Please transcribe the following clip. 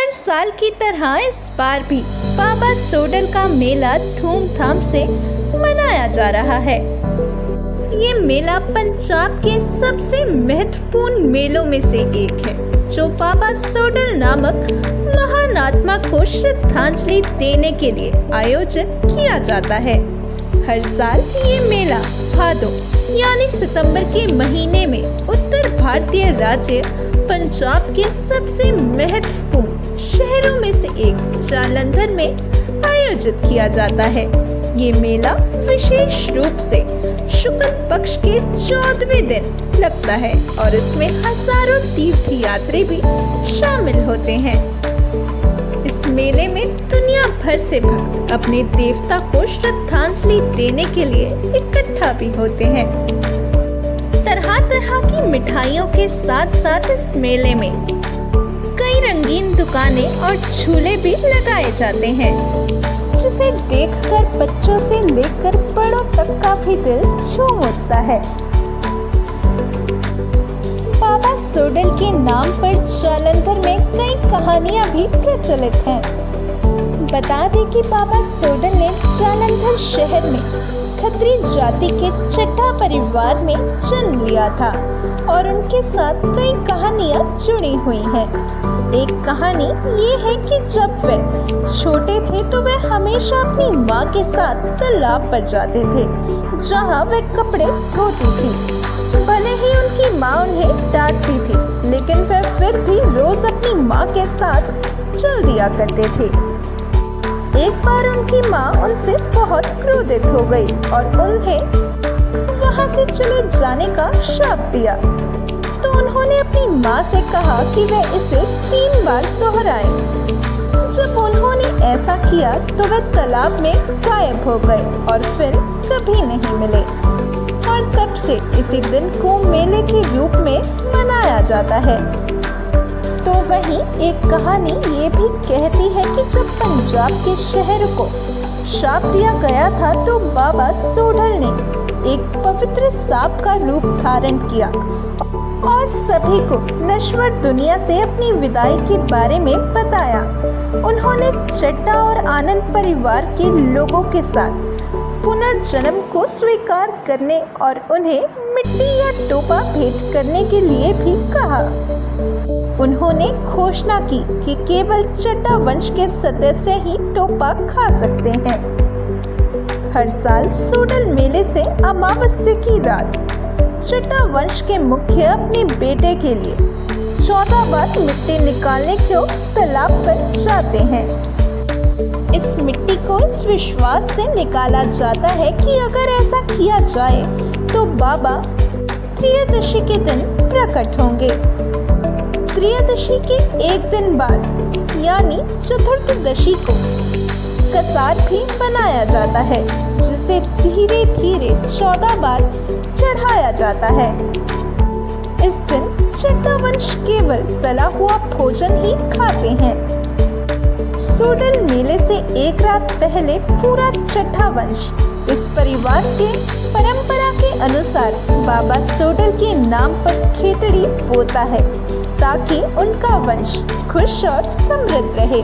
हर साल की तरह इस बार भी बाबा सोडल का मेला धूमधाम से मनाया जा रहा है। ये मेला पंजाब के सबसे महत्वपूर्ण मेलों में से एक है, जो बाबा सोडल नामक महान आत्मा को श्रद्धांजलि देने के लिए आयोजित किया जाता है। हर साल ये मेला भादो यानी सितंबर के महीने में उत्तर भारतीय राज्य पंजाब के सबसे महत्वपूर्ण शहरों में से एक जालंधर में आयोजित किया जाता है। ये मेला विशेष रूप से शुक्ल पक्ष के 14वें दिन लगता है और इसमें हजारों तीर्थयात्री भी शामिल होते हैं। इस मेले में दुनिया भर से भक्त अपने देवता को श्रद्धांजलि देने के लिए इकट्ठा भी होते हैं। तरह तरह की मिठाइयों के साथ साथ इस मेले में कई रंगीन दुकानें और झूले भी लगाए जाते हैं, जिसे देखकर बच्चों से लेकर बड़ों तक का भी दिल झूम उठता है। बाबा सोडल के नाम पर जालंधर में कई कहानियां भी प्रचलित हैं। बता दें कि बाबा सोडल ने जालंधर शहर में खत्री जाति के चड्ढा परिवार में जन्म लिया था और उनके साथ कई कहानियां जुड़ी हुई हैं। एक कहानी ये है कि जब वे छोटे थे तो वे हमेशा अपनी माँ के साथ तालाब पर जाते थे, जहाँ वे कपड़े धोती थी। भले ही उनकी माँ उन्हें डांटती थी, लेकिन वे फिर भी रोज अपनी माँ के साथ चल दिया करते थे। एक बार उनकी माँ उनसे बहुत क्रोधित हो गई और उन्हें वहाँ से चले जाने का श्राप दिया। तो उन्होंने अपनी माँ से कहा कि वे इसे 3 बार दोहराएं। जब उन्होंने ऐसा किया तो वे तालाब में गायब हो गए और फिर कभी नहीं मिले और तब से इसी दिन को मेले के रूप में मनाया जाता है। तो वहीं एक कहानी ये भी कहती है कि जब पंजाब के शहर को श्राप दिया गया था तो बाबा सोडल ने एक पवित्र सांप का रूप धारण किया और सभी को नश्वर दुनिया से अपनी विदाई के बारे में बताया। उन्होंने चड्ढा और आनंद परिवार के लोगों के साथ पुनर्जन्म को स्वीकार करने और उन्हें मिट्टी या टोपा भेंट करने के लिए भी कहा। उन्होंने घोषणा की कि केवल चड्ढा वंश के सदस्य ही टोपा खा सकते हैं। हर साल सोडल मेले से अमावस्या की रात चड्ढा वंश के मुखिया अपने बेटे के लिए 14 बार मिट्टी निकालने को तालाब पर जाते हैं। इस मिट्टी को इस विश्वास से निकाला जाता है कि अगर ऐसा किया जाए तो बाबा त्रयोदशी के दिन प्रकट होंगे। त्रयोदशी के एक दिन बाद यानी चतुर्थदशी को कसार भी बनाया जाता है, जिसे धीरे धीरे 14 बार चढ़ाया जाता है। इस दिन चड्ढा वंश केवल तला हुआ भोजन ही खाते हैं। सोडल मेले से एक रात पहले पूरा चड्ढा वंश इस परिवार के परंपरा के अनुसार बाबा सोडल के नाम पर खेतड़ी बोता है, ताकि उनका वंश खुश और समृद्ध रहे।